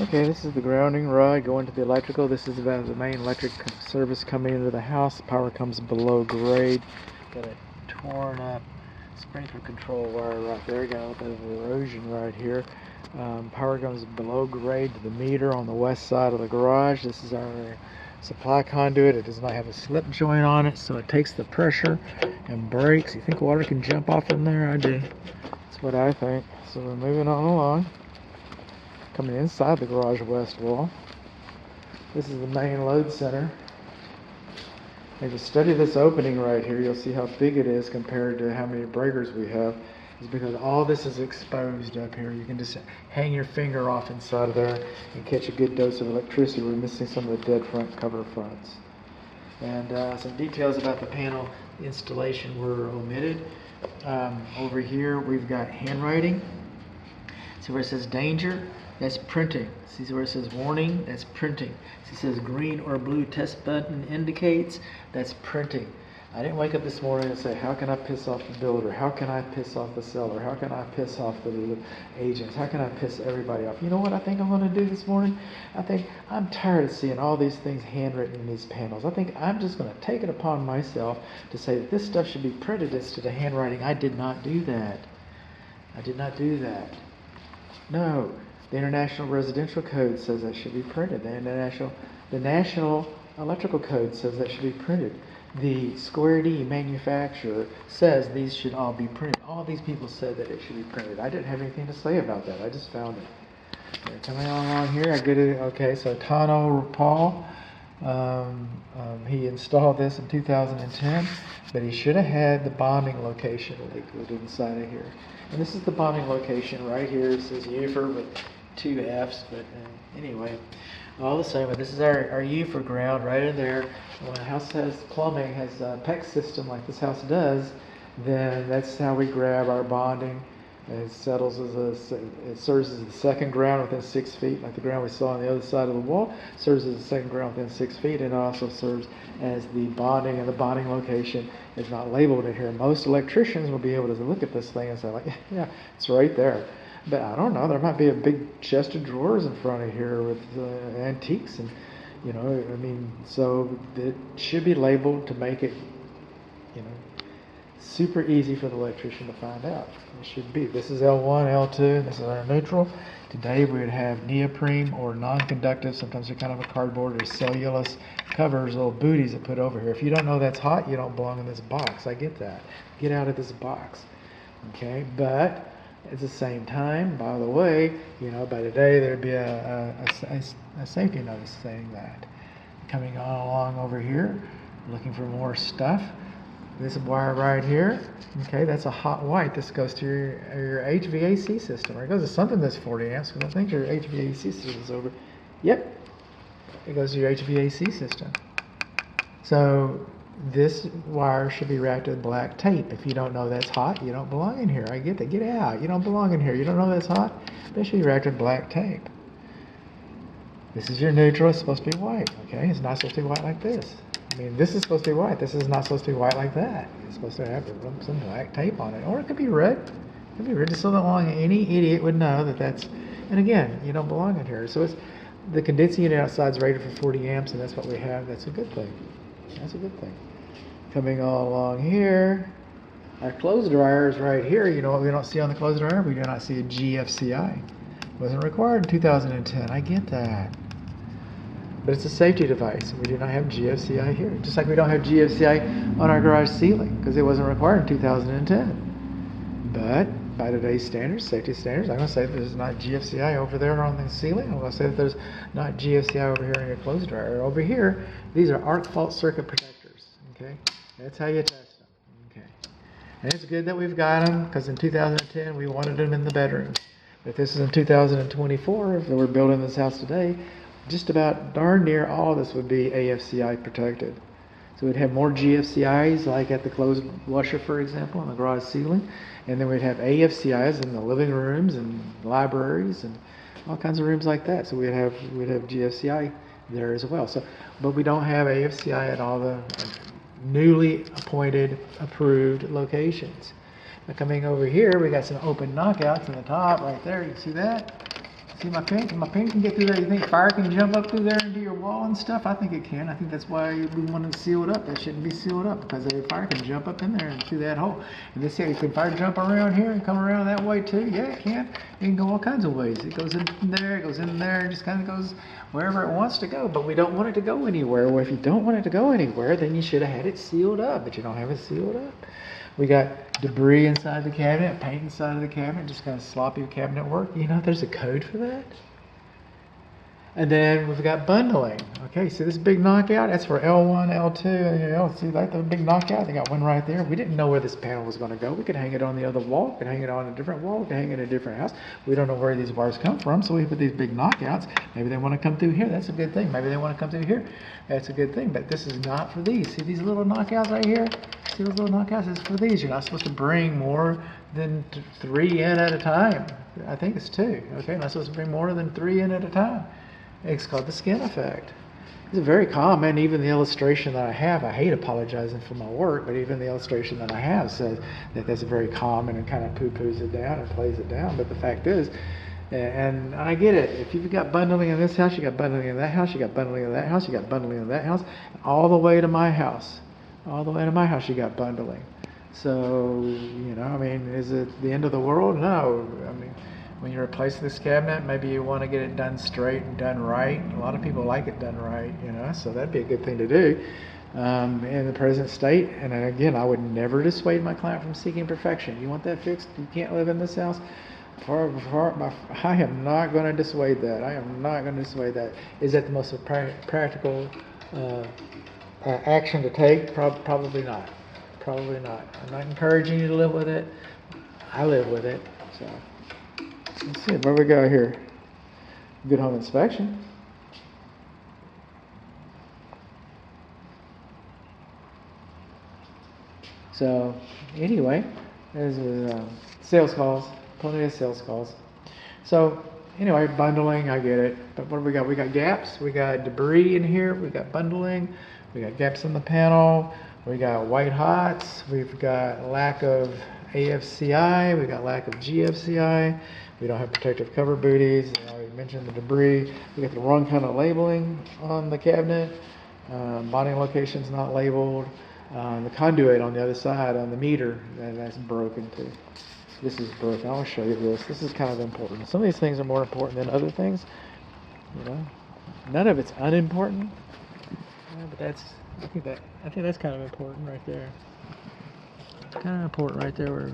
Okay, this is the grounding rod going to the electrical. This is about the main electric service coming into the house. Power comes below grade. Got a torn up sprinkler control wire right there. Got a little bit of erosion right here. Power comes below grade to the meter on the west side of the garage. This is our supply conduit. It does not have a slip joint on it, so it takes the pressure and breaks. You think water can jump off from there? I do. That's what I think. So we're moving on along. Coming inside the garage west wall. This is the main load center. If you study this opening right here, you'll see how big it is compared to how many breakers we have. It's because all this is exposed up here. You can just hang your finger off inside of there and catch a good dose of electricity. We're missing some of the dead front cover fronts. And some details about the panel installation were omitted. Over here we've got handwriting. See where it says danger? That's printing. See where it says warning? That's printing. See it says green or blue test button indicates? That's printing. I didn't wake up this morning and say, how can I piss off the builder? How can I piss off the seller? How can I piss off the agents? How can I piss everybody off? You know what I think I'm going to do this morning? I think I'm tired of seeing all these things handwritten in these panels. I think I'm just going to take it upon myself to say that this stuff should be printed instead of handwriting. I did not do that. I did not do that. No. The International Residential Code says that should be printed. The National Electrical Code says that should be printed. The Square D manufacturer says these should all be printed. All these people said that it should be printed. I didn't have anything to say about that. I just found it. Okay, coming along here, I get it. Okay, so Tano Paul, he installed this in 2010, but he should have had the bonding location linked inside of here. And this is the bonding location right here. It says UFR with 2 F's, but anyway, all the same. But this is our U for ground right in there. When a house has plumbing, has a PEX system like this house does, then that's how we grab our bonding. It settles it serves as the second ground within 6 feet, like the ground we saw on the other side of the wall. Serves as the second ground within 6 feet, and it also serves as the bonding, and the bonding location is not labeled in here. Most electricians will be able to look at this thing and say, like, yeah, it's right there. But I don't know, there might be a big chest of drawers in front of here with antiques, and you know, I mean, so it should be labeled to make it, you know, super easy for the electrician to find out. It should be. This is L1, L2, this is our neutral. Today we would have neoprene or non-conductive, sometimes they're kind of a cardboard or cellulose covers, little booties that put over here. If you don't know that's hot, you don't belong in this box. I get that. Get out of this box. Okay, but at the same time, by the way, you know, by today there'd be a safety notice saying that. Coming on along over here, looking for more stuff. This wire right here, okay, that's a hot white. This goes to your HVAC system. Or it goes to something that's 40 amps, because I think your HVAC system is over. Yep, it goes to your HVAC system. So this wire should be wrapped with black tape. If you don't know that's hot, you don't belong in here. I get that. Get out. You don't belong in here. You don't know that's hot? That should be wrapped with black tape. This is your neutral. It's supposed to be white. Okay? It's not supposed to be white like this. I mean, this is supposed to be white. This is not supposed to be white like that. It's supposed to have some black tape on it. Or it could be red. It could be red just so that long any idiot would know that that's... And again, you don't belong in here. So it's the condensing unit outside is rated for 40 amps, and that's what we have. That's a good thing. That's a good thing. Coming all along here, our clothes dryer is right here. You know what we don't see on the clothes dryer? We do not see a GFCI. It wasn't required in 2010. I get that. But it's a safety device. We do not have GFCI here. Just like we don't have GFCI on our garage ceiling because it wasn't required in 2010. But by today's standards, safety standards, I'm going to say that there's not GFCI over there on the ceiling. I'm going to say that there's not GFCI over here in your clothes dryer. Over here, these are arc fault circuit protectors. Okay, that's how you test them. Okay, and it's good that we've got them because in 2010 we wanted them in the bedrooms. But this is in 2024. If we're building this house today, just about darn near all of this would be AFCI protected. So we'd have more GFCIs like at the clothes washer, for example, on the garage ceiling, and then we'd have AFCIs in the living rooms and libraries and all kinds of rooms like that. So we'd have GFCI there as well. So, but we don't have AFCI at all the newly appointed, approved locations. Now coming over here, we got some open knockouts in the top right there. You see that? See my pin? My pin can get through there. You think fire can jump up through there into your wall and stuff? I think it can. I think that's why we want to seal it up. That shouldn't be sealed up because the fire can jump up in there and through that hole. And they say, can fire jump around here and come around that way too? Yeah, it can. It can go all kinds of ways. It goes in there, it goes in there, it just kind of goes wherever it wants to go. But we don't want it to go anywhere. Well, if you don't want it to go anywhere, then you should have had it sealed up. But you don't have it sealed up. We got debris inside the cabinet, paint inside of the cabinet, just kind of sloppy cabinet work. You know, there's a code for that. And then we've got bundling. Okay, see this big knockout? That's for L1, L2, and L. See that the big knockout? They got one right there. We didn't know where this panel was going to go. We could hang it on the other wall. We could hang it on a different wall. We could hang it in a different house. We don't know where these wires come from, so we put these big knockouts. Maybe they want to come through here. That's a good thing. Maybe they want to come through here. That's a good thing. But this is not for these. See these little knockouts right here? See those little knockouts? It's for these. You're not supposed to bring more than 3 in at a time. I think it's 2. Okay, you're not supposed to bring more than 3 in at a time. It's called the skin effect. It's very common. Even the illustration that I have, I hate apologizing for my work, but even the illustration that I have says that that's very common and kind of poo-poos it down and plays it down. But the fact is, and I get it, if you've got bundling in this house, you got bundling in that house, you got bundling in that house, you got bundling in that house, all the way to my house. All the way to my house, you got bundling. So, you know, I mean, is it the end of the world? No. I mean, when you replace this cabinet, maybe you want to get it done straight and done right. A lot of people like it done right, you know, so that'd be a good thing to do in the present state. And again, I would never dissuade my client from seeking perfection. You want that fixed? You can't live in this house? I am not going to dissuade that. I am not going to dissuade that. Is that the most practical action to take? Probably not. Probably not. I'm not encouraging you to live with it. I live with it, so. Let's see, what we got here? Good home inspection. So, anyway, there's sales calls, plenty of sales calls. So, anyway, bundling, I get it. But what do we got? We got gaps, we got debris in here, we got bundling, we got gaps in the panel, we got white hots, we've got lack of AFCI, we got lack of GFCI. We don't have protective cover booties. I already mentioned the debris. We got the wrong kind of labeling on the cabinet. Bonding location's not labeled. The conduit on the other side on the meter, that's broken too. This is broken. I want to show you this. This is kind of important. Some of these things are more important than other things. You know, none of it's unimportant. But I think that's kind of important right there. Kind of important right there. Where